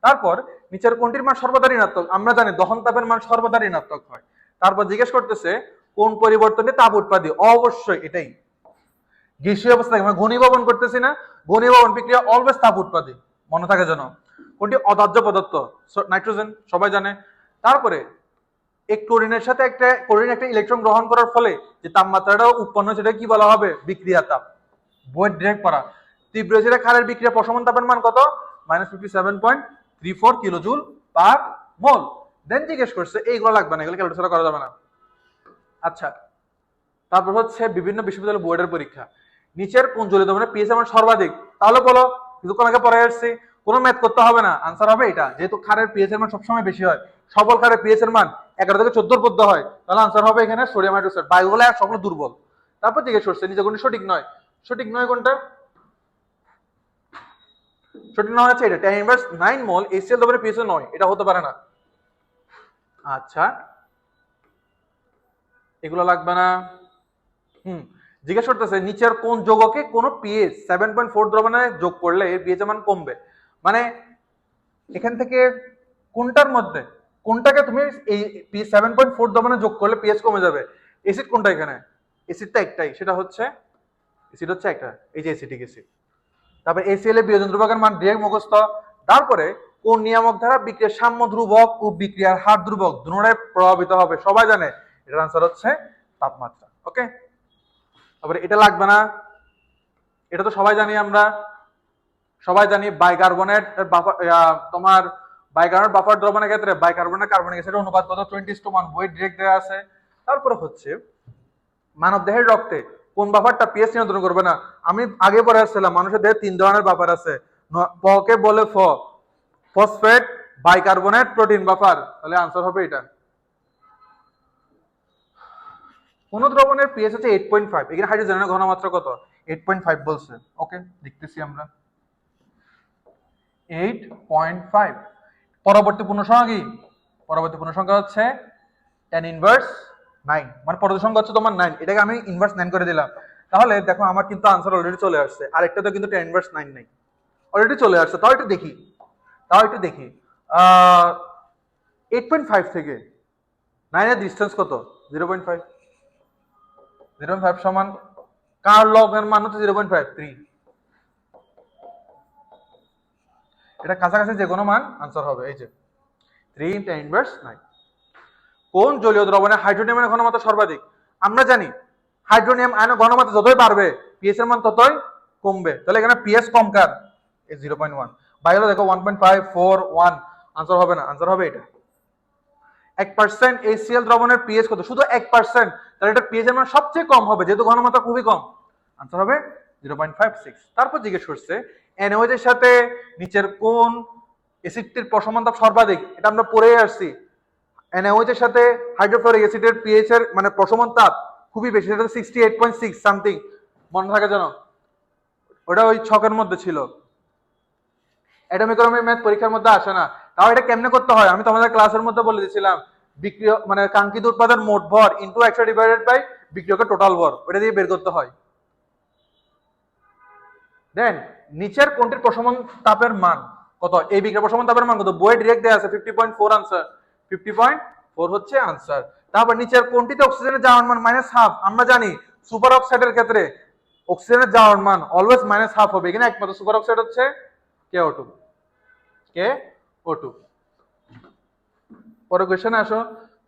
তারপর নিচের কোনটির মান সর্বদা ঋণাত্মক? আমরা জানি দহন তাপের মান সর্বদা ঋণাত্মক হয়। তারপর জিজ্ঞেস করতেছে কোন পরিবর্তনে তাপ উৎপাদী? অবশ্যই এটাই গ্যাসীয় অবস্থা থেকে, আমরা ঘনীভবন করতেছি না, ঘনীভবন বিক্রিয়া অলওয়েজ তাপ উৎপাদী, মনে থাকে যেন। কোনটি অদাহ্য পদার্থ? নাইট্রোজেন, সবাই জানে। তারপরে এই ক্লোরিনের সাথে ক্লোরিন একটা ইলেকট্রন গ্রহণ করার ফলে যে তাপমাত্রাটা উৎপন্ন সেটা কি বলা হবে? বিক্রিয়া তাপ। বইয়ের ডিরেক্ট পড়া। তীব্র অ্যাসিডে ক্ষারের বিক্রিয়া প্রশমন তাপের মান কত? -57.34 কিলোজুল পার মোল। দেন জিজ্ঞেস করছে এইগুলো লাগবে না, এগুলো ক্যালকুলেশন করা যাবে না। আচ্ছা, তারপর হচ্ছে বিভিন্ন বিশ্ববিদ্যালয় বোর্ডের পরীক্ষা। নিচের কোন জলীয় দ্রবণের পিএইচ মান সর্বাধিক? তাহলে বলো, কিছুক্ষণ আগে পড়ে আসছি, কোনো ম্যাথ করতে হবে না, আনসার হবে এটা। যেহেতু ক্ষারের পিএইচ এর মান সবসময় বেশি হয়, সবল ক্ষারের পিএইচ এর মান 11 থেকে 14 মধ্যে হয়, তাহলে আনসার হবে এখানে সোডিয়াম হাইড্রোক্সাইড। বায়ুগুলো সবগুলো দুর্বল। তারপর জিজ্ঞেস করছে নিচে কোনটি সঠিক নয়? সঠিক নয় কোনটা? সঠিক নয় হচ্ছে এটা, tan ইনভার্স 9 মোল HCl দ্রবণের পিএইচ 9, এটা হতে পারে না। আচ্ছা, এগুলো লাগবে না। জিজ্ঞেস করতেছে নিচের কোন যৌগকে কোন পিএইচ 7.4 দ্রবণে যোগ করলে এর পিএইচ মান কমবে? মানে এখান থেকে কোনটার মধ্যে কোনটাকে তুমি এই 7.4 দ্রবণে যোগ করলে পিএইচ কমে যাবে? অ্যাসিড কোনটা এখানে? অ্যাসিডটা একটাই, সেটা হচ্ছে অ্যাসিড হচ্ছে একটা, এই যে অ্যাসিটিক অ্যাসিড। তারপর ACl এর বিয়োজন ধ্রুবকের মান ডিরেক্ট মুখস্থ। তারপরে কোন নিয়ামক দ্বারা বিক্রিয়ার সাম্য ধ্রুবক ও বিক্রিয়ার হার ধ্রুবক দুটোই প্রভাবিত হবে? সবাই জানে, এটার আনসার হচ্ছে তাপমাত্রা। ওকে, তারপরে এটা লাগবে না, এটা তো সবাই জানি, আমরা সবাই জানি বাইকার্বনেট তোমার বাইকার্বনেট বাফার দ্রবণের ক্ষেত্রে বাইকার্বনেট কার্বনিক অ্যাসিডের অনুপাত কত? 20:1, বই ডিরেক্ট দেওয়া আছে। তারপরে হচ্ছে মানব দেহের রক্তে কোন বাফারটা পিএইচ নিয়ন্ত্রণ করবে না? আমি আগে পড়ে আসছিলাম মানুষের দেহে 3 ধরনের বাফার আছে, কে বলে ফসফেট, বাইকার্বনেট, প্রোটিন বাফার। তাহলে আনসার হবে এটা। কোন দ্রবণের পিএইচ হচ্ছে 8.5, এখানে হাইড্রোজেনের ঘনমাত্রা কত? 8.5 বলছে। ওকে, দেখতেছি আমরা 8.5। পরবর্তী পূর্ণসংখ্যা কি? পরবর্তী পূর্ণসংখ্যা হচ্ছে tan ইনভার্স 9, মানে পরবর্তী সংখ্যা হচ্ছে তোমার 9, এটাকে আমি ইনভার্স 9 করে দিলাম। তাহলে দেখো আমার কিন্তু আনসার অলরেডি চলে আসছে, আর একটা তো কিন্তু tan ইনভার্স 9 নাই, অলরেডি চলে আসছে। তাও একটু দেখি 8.5 থেকে 9 এর ডিসটেন্স কত? 0.5। 0.5 সমান কার লগ এর মান হচ্ছে 0.53। এটা কাছাকাছি যে কোনো মান আনসার হবে, এই যে 3 tan ইনভার্স 9। কোন জলীয় দ্রবণে হাইড্রোনিয়ামের ঘনমাত্রা সর্বাধিক? আমরা জানি হাইড্রোনিয়াম আয়নের ঘনমাত্রা যতই বাড়বে পিএইচ এর মান ততই কমবে। তাহলে এখানে পিএইচ কম কার? 0.1। বাইরে দেখো 1.541, আনসার হবে না, আনসার হবে এটা। 1% HCl দ্রবণের পিএইচ কত? শুধু 1%, তাহলে এটা পিএইচ এর মান সবচেয়ে কম হবে যেহেতু ঘনমাত্রা খুবই কম, আনসার হবে 0.56। তারপর জিজ্ঞেস করছে NaOH এর সাথে নিচের কোন অ্যাসিডটির প্রশমন তাপ সর্বাধিক? এটা আমরা পড়েই আসছি। NaOH এর সাথে হাইড্রোফ্লোরিক অ্যাসিডের পিএইচ এর মানে প্রশমন তাপ খুবই বেশি, সেটা 68.6 সামথিং, মনে থাকে জানো, ওটা ওই ছকের মধ্যে ছিল। অ্যাটমিক ইকোনমিক ম্যাথ পরীক্ষার মধ্যে আসে না। তাও এটা কেমনে করতে হয় আমি তোমাদের ক্লাসের মধ্যে বলে দিয়েছিলাম, বিক্রিয় মানে কাঙ্ক্ষিত উৎপাদন মোট ভর ইনটু 100 ডিভাইডেড বাই বিক্রিয়কের টোটাল ভর, ওটা দিয়ে বের করতে হয়। দেন নিচের কোনটির প্রশমন তাপের মান কত? এই বিক্রিয়ার প্রশমন তাপের মান কত? বইয়ে ডিরেক্ট দেয়া আছে 50.4, আনসার 50.4 হচ্ছে আনসার। তারপর নিচের কোনটিতে অক্সিজেনের জারণ মান -1/2? আমরা জানি সুপার অক্সাইডের ক্ষেত্রে অক্সিজেনের জারণ মান অলওয়েজ -1/2 হবে, এখানে একমাত্র সুপার অক্সাইড হচ্ছে KO2। পরে কোশ্চেনে আসো,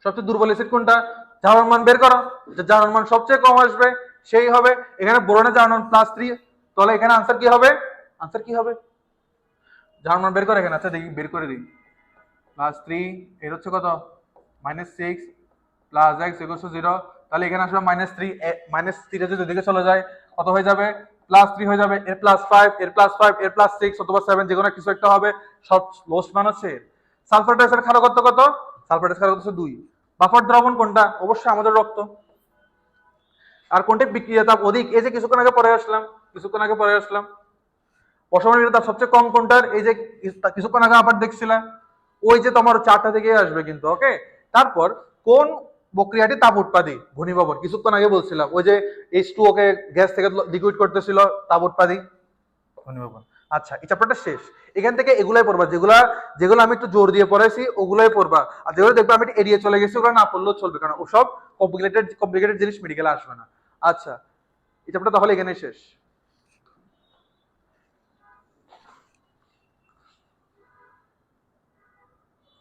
সবচেয়ে দুর্বল অ্যাসিড কোনটা? জারণ মান বের করো, যে জারণ মান সবচেয়ে কম আসবে সেই হবে। এখানে বোরনের জারণ মান +3, তাহলে এখানে আনসার কি হবে? আনসার কি হবে? জারণ মান বের করে এখানে, আচ্ছা দেখি বের করে দিই। +3 এর হচ্ছে কত? -6 + x = 0, তাহলে এখানে আসবে -3, -3 যদি এদিকে চলে যায় কত হয়ে যাবে? +3 হয়ে যাবে। এর +5, এর +5, এর +6 অথবা 7 যে কোনো কিছু একটা হবে, সব লোস্ট মান হচ্ছে। সালফার ডাইঅক্সাইড ক্ষারকত্ব কত? সালফার ডাইঅক্সাইড ক্ষারকত্ব হচ্ছে 2। বাফার দ্রবণ কোনটা? অবশ্যই আমাদের রক্ত। আর কোনটা বিক্রিয়া তাপ অধিক, এই যে কিছুক্ষণ আগে পরে আসলাম অসামরিক তাপ সবচেয়ে কম কোনটার, এই যে কিছুক্ষণ আগে আবার দেখছিলাম ওই যে তোমার 4টা থেকে আসবে কিন্তু। ওকে, তারপর কোন প্রক্রিয়াটি তাপ উৎপাদী, ঘনীভবন কিছুক্ষণ আগে বলছিলাম, ওই যে H2O কে গ্যাস থেকে লিকুইড করতেছিল, তাপ উৎপাদী ঘনীভবন। আচ্ছা, এই চ্যাপ্টারটা শেষ। এখান থেকে এগুলাই পড়বা, যেগুলো আমি একটু জোর দিয়ে পড়াইছি ওগুলাই পড়বা, আর যেগুলো দেখবে আমি এড়িয়ে চলে গেছি ওগুলো না পড়লেও চলবে, কারণ ওসব কমপ্লিকেটেড জিনিস মেডিকেলে আসবে না। আচ্ছা, এই চ্যাপ্টার তাহলে এখানেই শেষ।